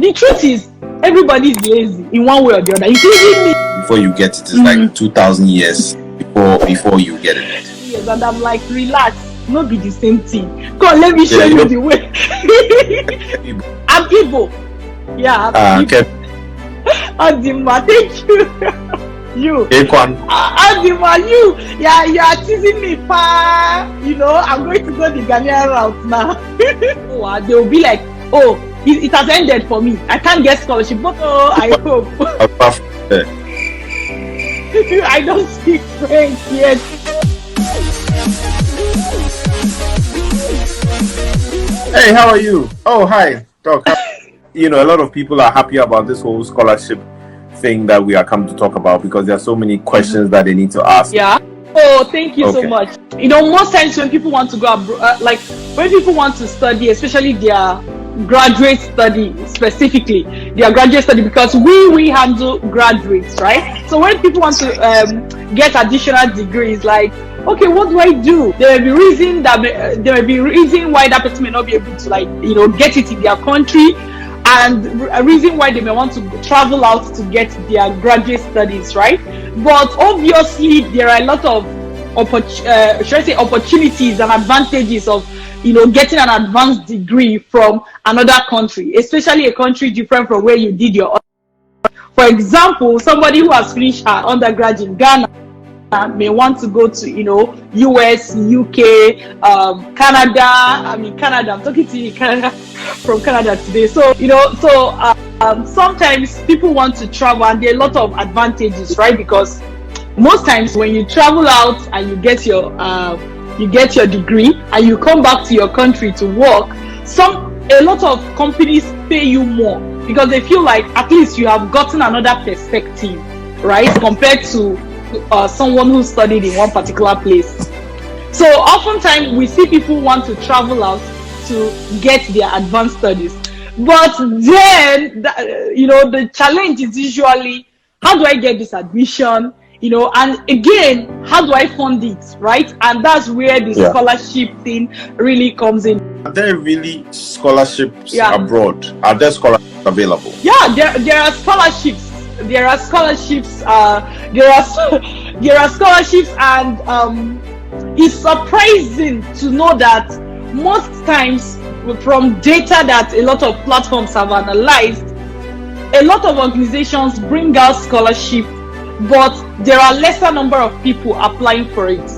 The truth is, everybody's lazy in one way or the other, including me. Before you get it, it's like 2,000 years before you get it. Yes, and I'm like, relax, not be the same thing. Come on, let me show you the way. I'm Igbo. Yeah, I'm Igbo. Adima, thank you. You. Adima, you are teasing me, pa. You know, I'm going to go the Ghanaian route now. They will be like, oh, it has ended for me. I can't get scholarship, but I hope. I don't speak French yet. Hey, how are you? Oh, hi, Doc. You know, a lot of people are happy about this whole scholarship thing that we are come to talk about because there are so many questions that they need to ask. Yeah. Oh, thank you so much. You know, most times when people want to go abroad, like when people want to study, especially their graduate study, specifically their graduate study, because we handle graduates, right? So when people want to get additional degrees, like, okay, what do I do? There may be reason why that person may not be able to, like, you know, get it in their country, and a reason why they may want to travel out to get their graduate studies, right? But obviously there are a lot of opportunities and advantages of, you know, getting an advanced degree from another country, especially a country different from where you did your. For example, somebody who has finished her undergrad in Ghana may want to go to, you know, US, UK, Canada. I'm talking to you, Canada, from Canada today. So, you know, sometimes people want to travel, and there are a lot of advantages, right? Because most times when you travel out and you get your degree and you come back to your country to work, a lot of companies pay you more because they feel like at least you have gotten another perspective, right, compared to someone who studied in one particular place. So oftentimes we see people want to travel out to get their advanced studies, but then you know, the challenge is usually, how do I get this admission? You know, and again, how do I fund it, right? And that's where the scholarship thing really comes in. Are there really scholarships abroad? Are there scholarships available? Yeah, there are scholarships. There are scholarships. There are scholarships, and it's surprising to know that most times, from data that a lot of platforms have analyzed, a lot of organizations bring out scholarship, but there are lesser number of people applying for it.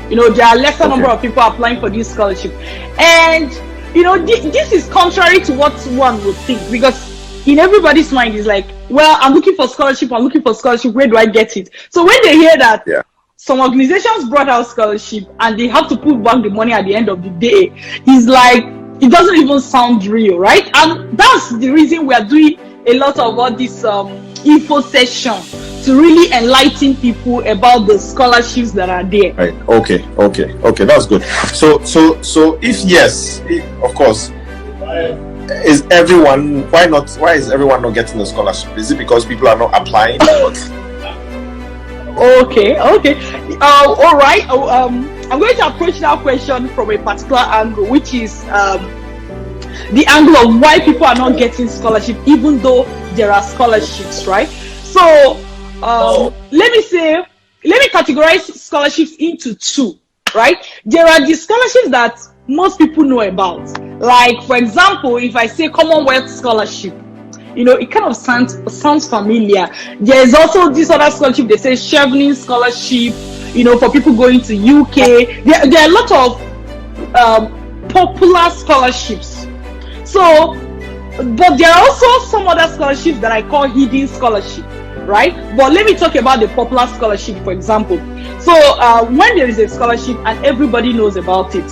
You know, there are lesser number of people applying for this scholarship, and you know, this is contrary to what one would think, because in everybody's mind is like, well, I'm looking for scholarship, where do I get it? So when they hear that some organizations brought out scholarship and they have to put back the money at the end of the day, it's like, it doesn't even sound real, right? And that's the reason we are doing a lot of all this info session, to really enlighten people about the scholarships that are there. Right. Okay, that's good. So if yes, of course, is everyone, why is everyone not getting the scholarship? Is it because people are not applying? Okay. All right. I'm going to approach that question from a particular angle, which is the angle of why people are not getting scholarship, even though there are scholarships, right? So let me categorize scholarships into two, right? There are the scholarships that most people know about. Like, for example, if I say Commonwealth Scholarship, you know, it kind of sounds familiar. There is also this other scholarship, they say Chevening Scholarship, you know, for people going to UK. There are a lot of popular scholarships. So, but there are also some other scholarships that I call hidden scholarship, right? But let me talk about the popular scholarship, for example. So when there is a scholarship and everybody knows about it,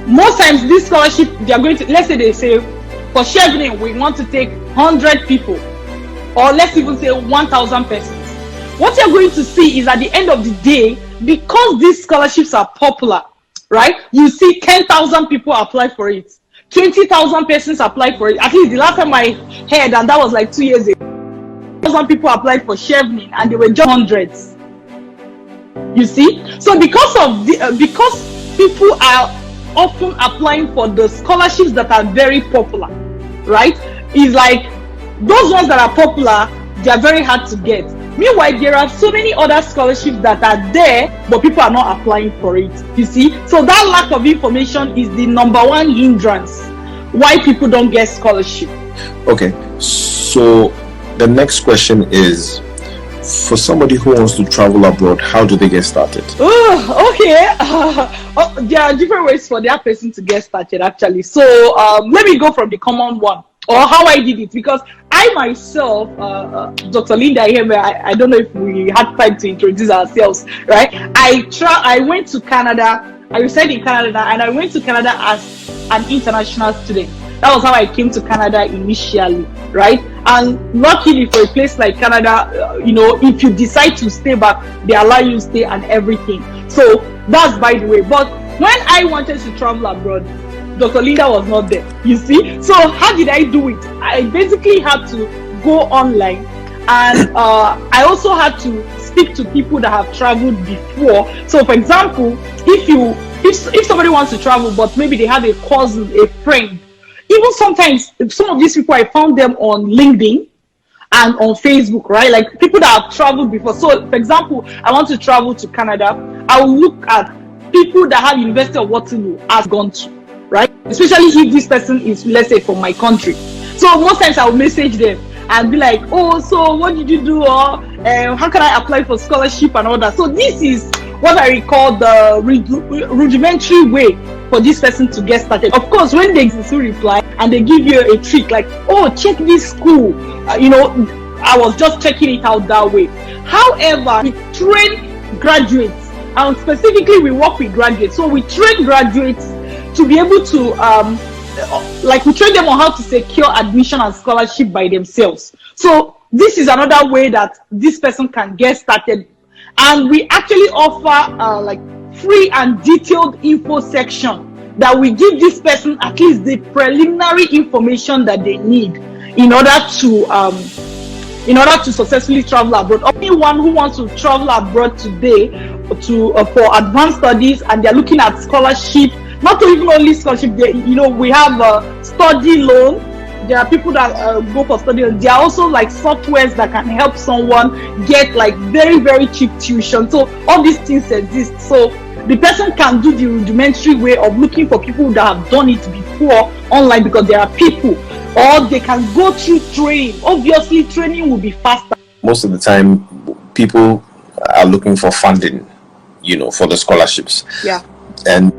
most times this scholarship, they are going to, let's say they say, for Chevening, we want to take 100 people, or let's even say 1,000 persons. What you're going to see is at the end of the day, because these scholarships are popular, right? You see 10,000 people apply for it. 20,000 persons apply for it. At least the last time I heard, and that was like 2 years ago, 1,000 people applied for Chevening, and they were just hundreds. You see, so because people are often applying for the scholarships that are very popular, right? It's like those ones that are popular, they are very hard to get. Meanwhile, there are so many other scholarships that are there, but people are not applying for it. You see, so that lack of information is the number one hindrance why people don't get scholarship. Okay, so the next question is, for somebody who wants to travel abroad, how do they get started? Oh, okay. There are different ways for that person to get started, actually. So let me go from the common one, or how I did it, because I myself, Dr. Linda here, I don't know if we had time to introduce ourselves, right? I went to Canada. I resided in Canada, and I went to Canada as an international student. That was how I came to Canada initially, right? And luckily for a place like Canada, if you decide to stay back, they allow you to stay and everything. So that's by the way. But when I wanted to travel abroad, Dr. Linda was not there, you see. So how did I do it? I basically had to go online, and I also had to speak to people that have traveled before. So for example, if somebody wants to travel, but maybe they have a cousin, a friend, even sometimes some of these people, I found them on LinkedIn and on Facebook, right? Like people that have traveled before. So for example, I want to travel to Canada, I will look at people that have University of Waterloo has gone to, right? Especially if this person is, let's say, from my country. So most times I will message them and be like, oh, so what did you do? Or how can I apply for scholarship and all that? So this is what I recall the rudimentary way for this person to get started. Of course, when they reply and they give you a trick like, oh, check this school, I was just checking it out that way. However, we train graduates, and specifically we work with graduates. So we train graduates to be able to we train them on how to secure admission and scholarship by themselves. So this is another way that this person can get started. And we actually offer free and detailed info section that we give this person at least the preliminary information that they need in order to successfully travel abroad. Anyone who wants to travel abroad today for advanced studies and they're looking at scholarship, not even only scholarship, we have a study loan. There are people that go for study. There are also softwares that can help someone get very, very cheap tuition. So all these things exist. So the person can do the rudimentary way of looking for people that have done it before online, because there are people, or they can go through training. Obviously, training will be faster. Most of the time, people are looking for funding, for the scholarships. Yeah. And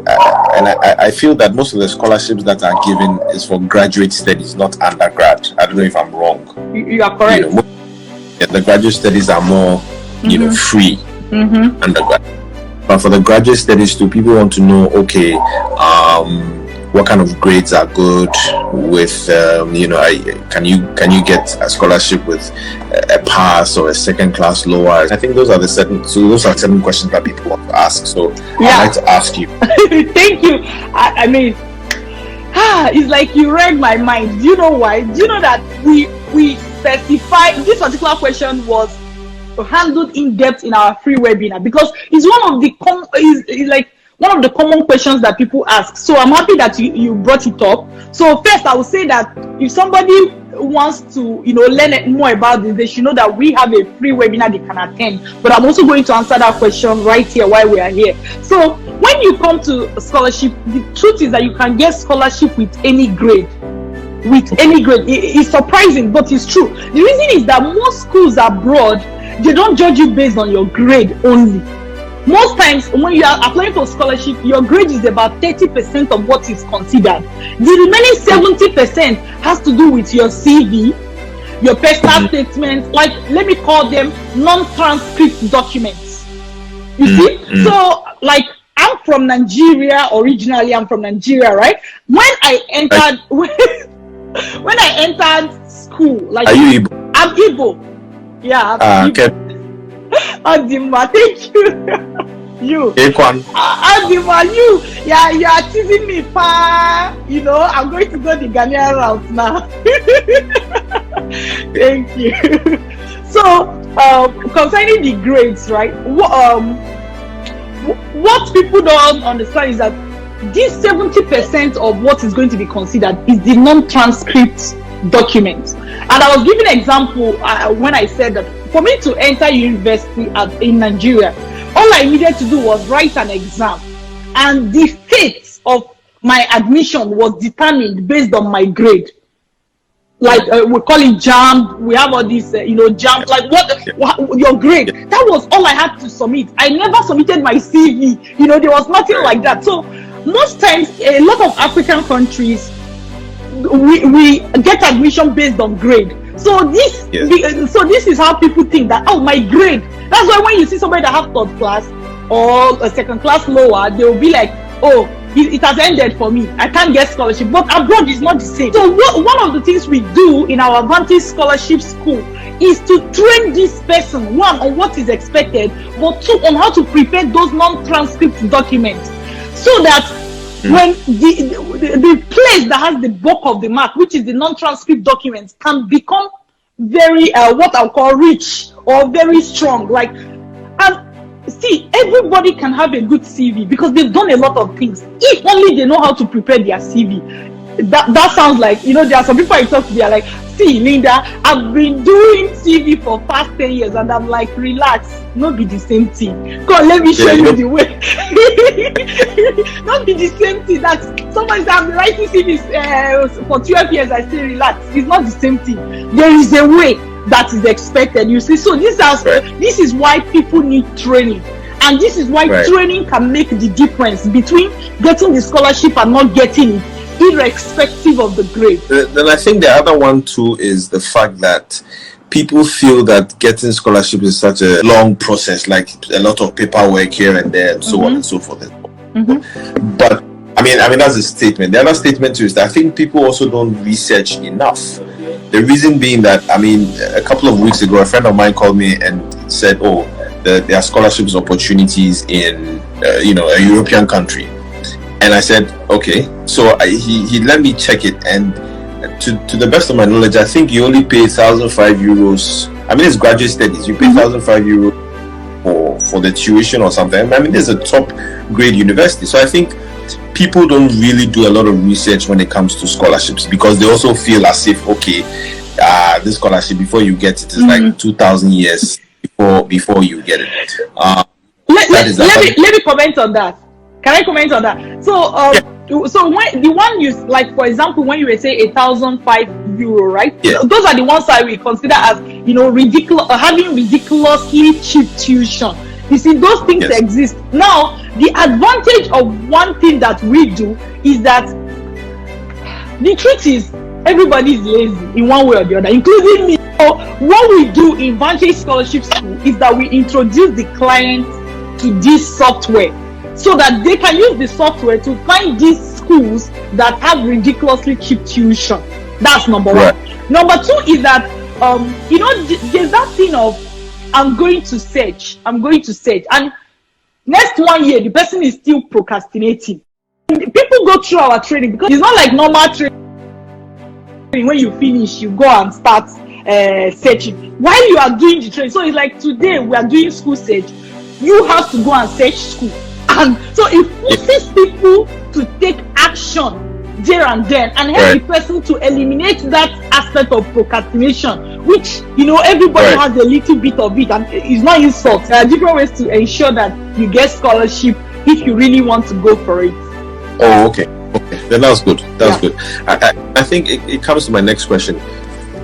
I feel that most of the scholarships that are given is for graduate studies, not undergrad. I don't know if I'm wrong. You are correct. The graduate studies are more, free undergrad. But for the graduate studies too, people want to know, okay, what kind of grades are good with, can you get a scholarship with a pass or a second class lower? I think those are certain questions that people want to ask. So yeah. I'd like to ask you. Thank you. I mean, it's like you read my mind. Do you know why? Do you know that we specify this particular question was handled in depth in our free webinar, because it's one of the common questions that people ask. So I'm happy that you brought it up. So first, I would say that if somebody wants to learn more about this, they should know that we have a free webinar they can attend. But I'm also going to answer that question right here while we are here. So when you come to scholarship, the truth is that you can get scholarship with any grade. It's surprising, but it's true. The reason is that most schools abroad, they don't judge you based on your grade only. Most times when you are applying for scholarship, your grade is about 30% of what is considered. The remaining 70% has to do with your CV, your personal statements, let me call them non-transcript documents. You see? So I'm from Nigeria originally. I'm from Nigeria, right? When I entered school, are you Igbo? I'm Igbo. Yeah, I'm Igbo. Okay. Adima, thank you. You. Adima, you are teasing me, pa. I'm going to go the Ghanaian route now. Thank you. So, concerning the grades, right? What people don't understand is that this 70% of what is going to be considered is the non-transcript documents. And I was giving an example when I said that for me to enter university in Nigeria, all I needed to do was write an exam, and the fate of my admission was determined based on my grade. Like we call it JAM. We have all these, JAM. Like what your grade? That was all I had to submit. I never submitted my CV. There was nothing like that. So most times, a lot of African countries, we get admission based on grade. So this is how people think that, oh, my grade. That's why when you see somebody that have third class or a second class lower, they will be like, oh, it has ended for me, I can't get scholarship. But abroad is not the same. So one of the things we do in our Advantage Scholarship School is to train this person, one, on what is expected, but two, on how to prepare those non-transcript documents, so that when the place that has the bulk of the mark, which is the non-transcript documents, can become very what I'll call rich or very strong. See, everybody can have a good CV because they've done a lot of things, if only they know how to prepare their CV. That sounds like, there are some people I talk to, they are like, see, Linda, I've been doing CV for past 10 years, and I'm like, relax, not be the same thing. Come on, let me show you the way. Not be the same thing. That's somebody that I'm writing CVs for 12 years, I say relax. It's not the same thing. There is a way that is expected, you see. So this is why people need training, and this is why training can make the difference between getting the scholarship and not getting it, irrespective of the grade. Then I think the other one too is the fact that people feel that getting scholarship is such a long process, like a lot of paperwork here and there, and so on and so forth. But I mean that's a statement. The other statement too is that I think people also don't research enough. The reason being that, a couple of weeks ago, a friend of mine called me and said, oh, there are scholarships opportunities in a European country. And I said, okay. So he let me check it, and to the best of my knowledge, I think you only pay 1,005 euros. It's graduate studies. You pay 1,005 euros for the tuition or something. There's a top grade university. So I think people don't really do a lot of research when it comes to scholarships, because they also feel as if, okay, this scholarship, before you get it, is like 2,000 years before you get it. Let me comment on that. Can I comment on that? So when the one you, like, for example, when you were saying 1,005 euro, right? Yeah. Those are the ones I will consider as, ridiculous, having ridiculously cheap tuition. You see, those things exist. Now, the advantage of one thing that we do is that the truth is everybody is lazy in one way or the other, including me. So what we do in Vantage Scholarship School is that we introduce the client to this software, so that they can use the software to find these schools that have ridiculously cheap tuition. That's number one. Number two is that there's that thing of I'm going to search, and next 1 year the person is still procrastinating. People go through our training, because it's not like normal training. When you finish, you go and start searching while you are doing the training. So it's like, today we are doing school search, you have to go and search school, and so it forces people to take action there and then, and help the person to eliminate that aspect of procrastination, which everybody has a little bit of it, and it's not insult. There are different ways to ensure that you get scholarship if you really want to go for it. Oh, okay. Then that's good. That's good. I think it comes to my next question.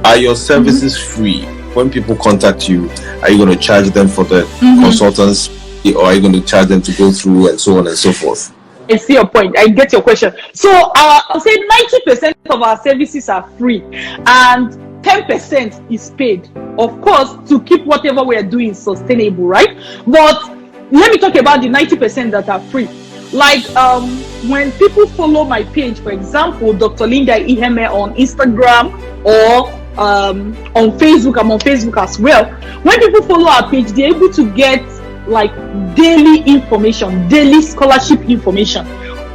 Are your services free? When people contact you, are you going to charge them for the consultants, or are you going to charge them to go through, and so on and so forth? I see your point. I get your question. So I'll say 90% of our services are free, and 10% is paid, of course, to keep whatever we are doing sustainable, right? But let me talk about the 90% that are free. Like when people follow my page, for example, Dr. Linda Iheme on Instagram, or on Facebook. I'm on Facebook as well. When people follow our page, they're able to get like daily information, daily scholarship information.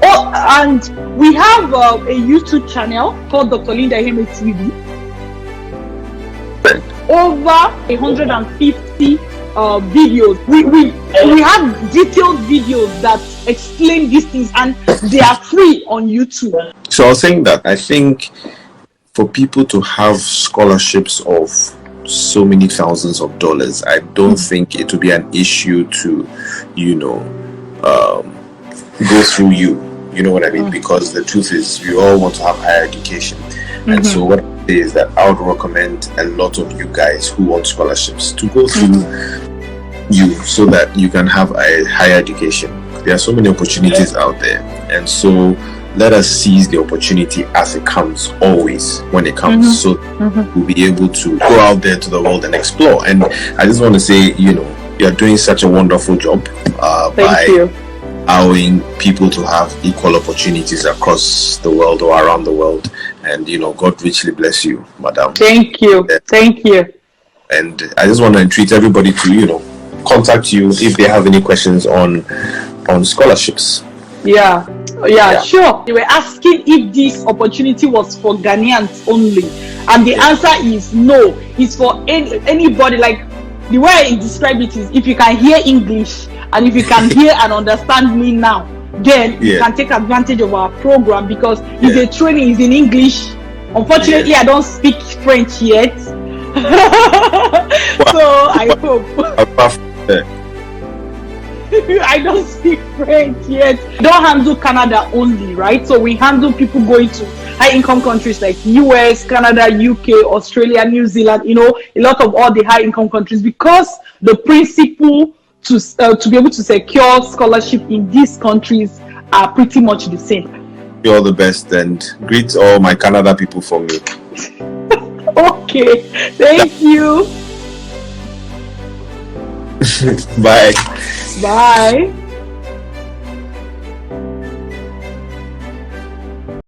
Oh, and we have a YouTube channel called Dr. Linda Iheme TV. Over 150 videos. We have detailed videos that explain these things, and they are free on YouTube. So I was saying that I think for people to have scholarships of so many thousands of dollars, I don't think it will be an issue to, go through you. You know what I mean? Because the truth is, we all want to have higher education. And so what I say is that I would recommend a lot of you guys who want scholarships to go through you so that you can have a higher education. There are so many opportunities out there. And so let us seize the opportunity as it comes, always when it comes, so we'll be able to go out there to the world and explore. And I just want to say, you're doing such a wonderful job by allowing people to have equal opportunities across the world or around the world. And God richly bless you, madam. Thank you. Thank you. And I just want to entreat everybody to contact you if they have any questions on scholarships. Yeah, sure. They were asking if this opportunity was for Ghanaians only, and the answer is no. It's for anybody. Like the way I describe it is, if you can hear English and if you can hear and understand me now, then you can take advantage of our program, because it's a training, is in English. Unfortunately, I don't speak French yet. So I hope. I don't speak French yet. Don't handle Canada only, right? So we handle people going to high income countries like US, Canada, UK, Australia, New Zealand, a lot of all the high income countries, because the principle to be able to secure scholarship in these countries are pretty much the same. You're all the best, and greet all my Canada people for me. Okay, thank you. Bye. Bye.